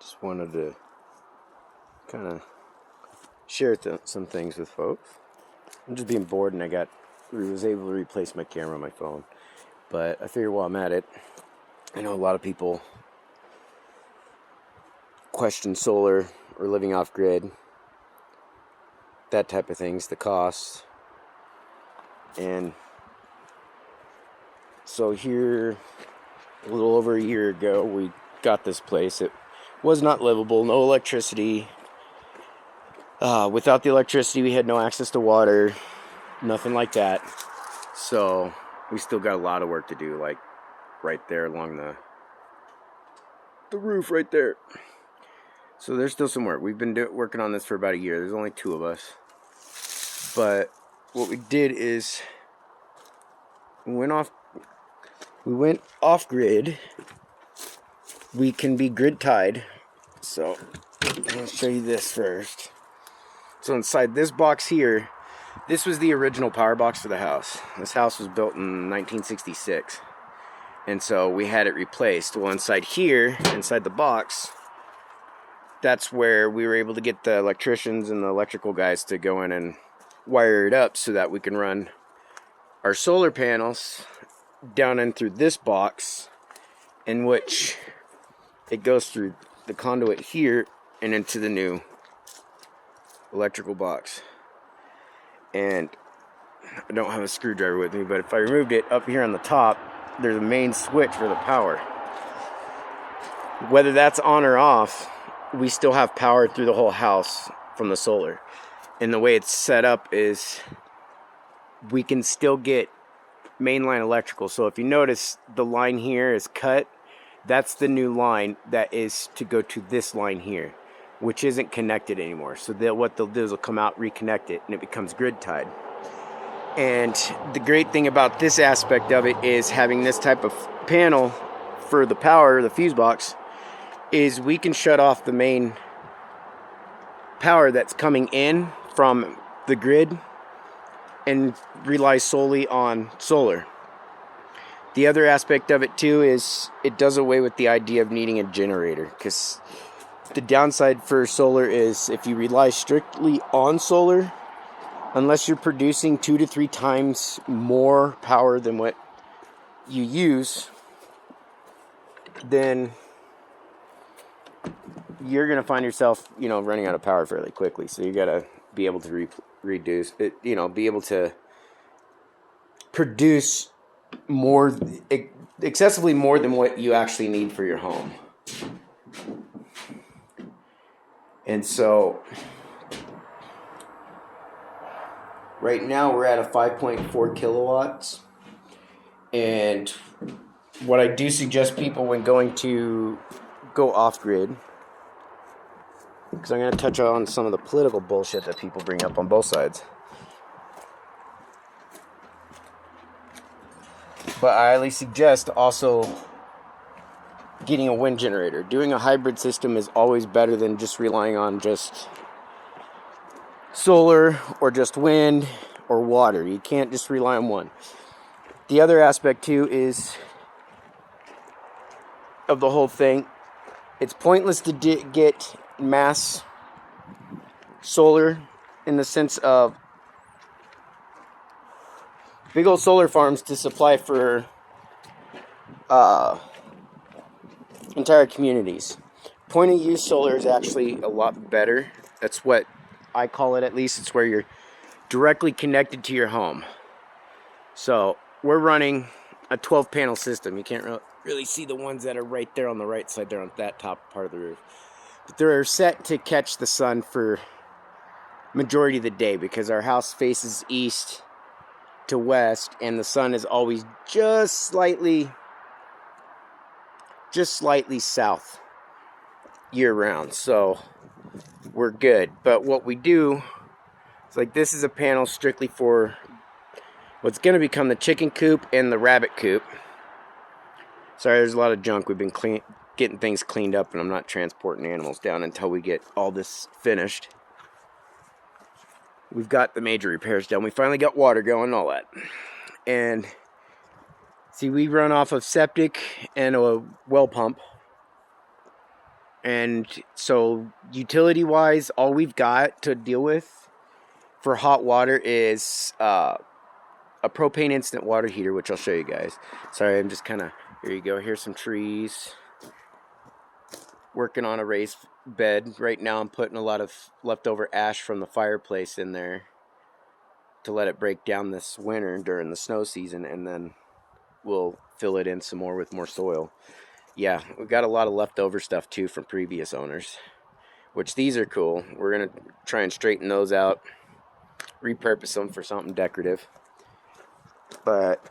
Just wanted to kind of share some things with folks. I'm just being bored, and I was able to replace my camera on my phone. But I figure while I'm at it, I know a lot of people question solar or living off grid, that type of things, the cost. And so here, a little over a year ago, we got this place. It was not livable, no electricity. Without the electricity, we had no access to water, nothing like that. So we still got a lot of work to do, like right there along the roof right there. So there's still some work. We've been working on this for about a year. There's only 2 of us. But what we did is we went off grid. We can be grid tied. So I'll show you this first. So inside this box here, this was the original power box for the house. This house was built in 1966. And so we had it replaced. Well, inside here, inside the box, that's where we were able to get the electricians and the electrical guys to go in and wire it up so that we can run our solar panels down in through this box, in which it goes through the conduit here and into the new electrical box. And I don't have a screwdriver with me, but if I removed it, up here on the top, there's a main switch for the power. Whether that's on or off, we still have power through the whole house from the solar. And the way it's set up is we can still get mainline electrical. So if you notice, the line here is cut. That's the new line that is to go to this line here, which isn't connected anymore. So what they'll do is they'll come out, reconnect it, and it becomes grid tied. And the great thing about this aspect of it is having this type of panel for the power, the fuse box, is we can shut off the main power that's coming in from the grid and rely solely on solar. The other aspect of it too is it does away with the idea of needing a generator, because the downside for solar is if you rely strictly on solar, unless you're producing 2 to 3 times more power than what you use, then you're going to find yourself, running out of power fairly quickly. So you got to be able to reduce it, be able to produce more, excessively more than what you actually need for your home. And so right now we're at a 5.4 kilowatts. And what I do suggest people when going to go off grid, because I'm going to touch on some of the political bullshit that people bring up on both sides. But I highly suggest also getting a wind generator. Doing a hybrid system is always better than just relying on just solar or just wind or water. You can't just rely on one. The other aspect too is of the whole thing, it's pointless to get mass solar in the sense of big old solar farms to supply for entire communities. Point of use solar is actually a lot better. That's what I call it, at least. It's where you're directly connected to your home. So we're running a 12 panel system. You can't really see the ones that are right there on the right side there on that top part of the roof. But they're set to catch the sun for majority of the day because our house faces east to west and the sun is always just slightly south year round. So we're good. But what we do is, like, this is a panel strictly for what's going to become the chicken coop and the rabbit coop. Sorry, there's a lot of junk. We've been getting things cleaned up, and I'm not transporting animals down until we get all this finished. We've got the major repairs done. We finally got water going and all that. And see, we run off of septic and a well pump. And so utility-wise, all we've got to deal with for hot water is a propane instant water heater, which I'll show you guys. Sorry, I'm just kind of... Here you go. Here's some trees. Working on a raised bed. Right now I'm putting a lot of leftover ash from the fireplace in there to let it break down this winter during the snow season, and then we'll fill it in some more with more soil. Yeah, we've got a lot of leftover stuff too from previous owners, which these are cool. We're gonna try and straighten those out, repurpose them for something decorative. But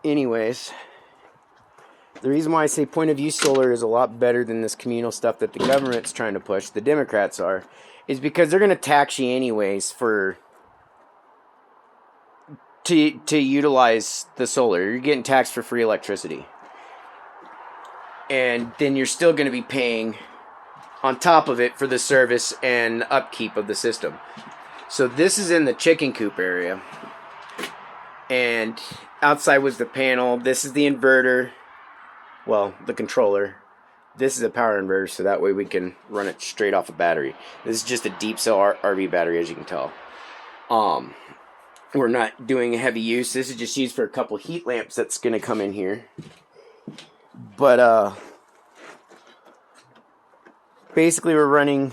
anyways, the reason why I say point of view solar is a lot better than this communal stuff that the government's trying to push, the Democrats are, is because they're gonna tax you anyways to utilize the solar. You're getting taxed for free electricity. And then you're still going to be paying on top of it for the service and upkeep of the system. So this is in the chicken coop area. And outside was the panel. This is the inverter. Well, the controller. This is a power inverter, so that way we can run it straight off a battery. This is just a deep cell RV battery, as you can tell. We're not doing a heavy use. This is just used for a couple heat lamps that's going to come in here. But basically we're running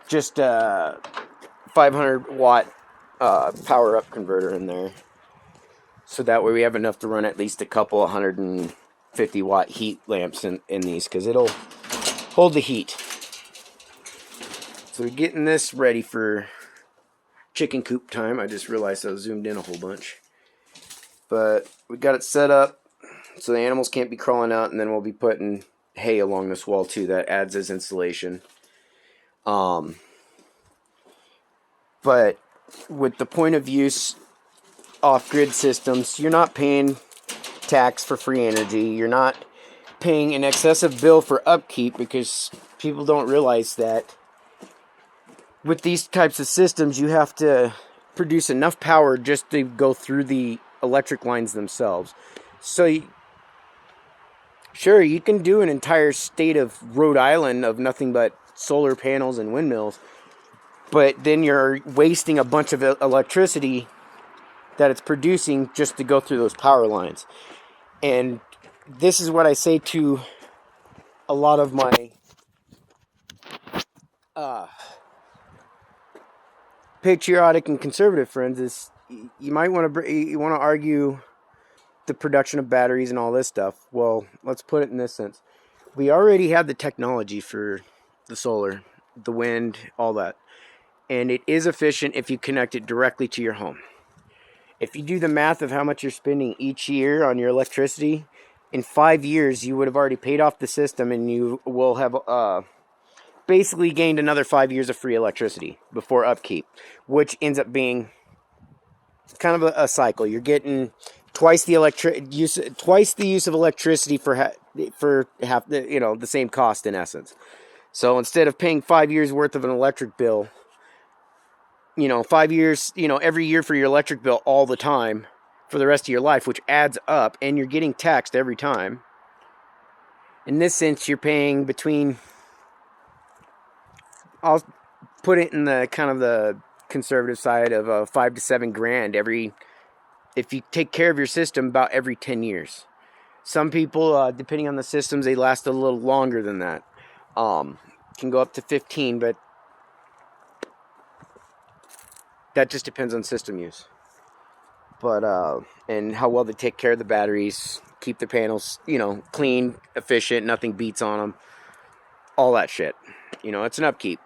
just a 500 watt power up converter in there. So that way we have enough to run at least a couple 150 watt heat lamps in these, because it'll hold the heat. So we're getting this ready for chicken coop time. I just realized I was zoomed in a whole bunch. But we got it set up so the animals can't be crawling out, and then we'll be putting hay along this wall too. That adds as insulation. But with the point of use off-grid systems, you're not paying tax for free energy. You're not paying an excessive bill for upkeep, because people don't realize that with these types of systems, you have to produce enough power just to go through the electric lines themselves. So, sure, you can do an entire state of Rhode Island of nothing but solar panels and windmills, but then you're wasting a bunch of electricity that it's producing just to go through those power lines. And this is what I say to a lot of my patriotic and conservative friends, is you might want to argue the production of batteries and all this stuff. Well, let's put it in this sense. We already have the technology for the solar, the wind, all that. And it is efficient if you connect it directly to your home. If you do the math of how much you're spending each year on your electricity, in 5 years you would have already paid off the system, and you will have basically gained another 5 years of free electricity before upkeep, which ends up being kind of a cycle. You're getting twice the use of electricity for half the same cost in essence. So instead of paying 5 years worth of an electric bill, 5 years, every year for your electric bill all the time for the rest of your life, which adds up, and you're getting taxed every time. In this sense, you're paying between, I'll put it in the kind of the conservative side of $5,000 to $7,000 if you take care of your system, about every 10 years. Some people, depending on the systems, they last a little longer than that. Can go up to 15, but that just depends on system use. But and how well they take care of the batteries, keep the panels, clean, efficient, nothing beats on them, all that shit. It's an upkeep.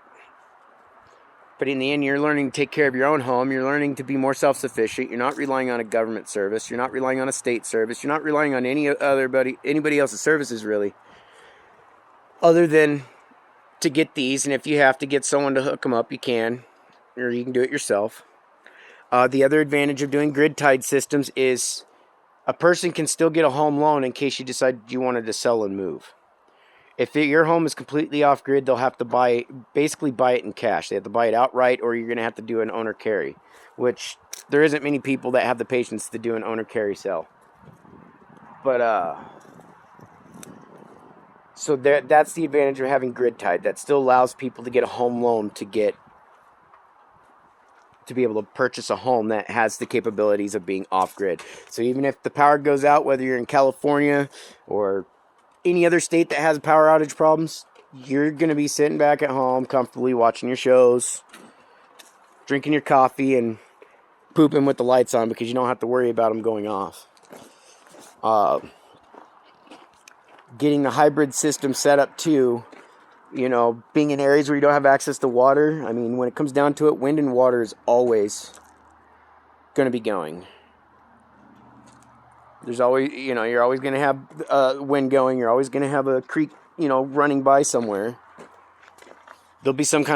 But in the end, you're learning to take care of your own home. You're learning to be more self-sufficient. You're not relying on a government service. You're not relying on a state service. You're not relying on anybody else's services, really, other than to get these. And if you have to get someone to hook them up, you can, or you can do it yourself. The other advantage of doing grid-tied systems is a person can still get a home loan in case you decide you wanted to sell and move. If your home is completely off-grid, they'll have to basically buy it in cash. They have to buy it outright, or you're going to have to do an owner carry, which there isn't many people that have the patience to do an owner carry sale. But So that's the advantage of having grid tied. That still allows people to get a home loan to be able to purchase a home that has the capabilities of being off grid. So even if the power goes out, whether you're in California or any other state that has power outage problems, you're going to be sitting back at home comfortably watching your shows, drinking your coffee, and pooping with the lights on because you don't have to worry about them going off. Getting the hybrid system set up too, being in areas where you don't have access to water. I mean, when it comes down to it, wind and water is always going to be going. There's always, you're always going to have wind going. You're always going to have a creek, running by somewhere. There'll be some kind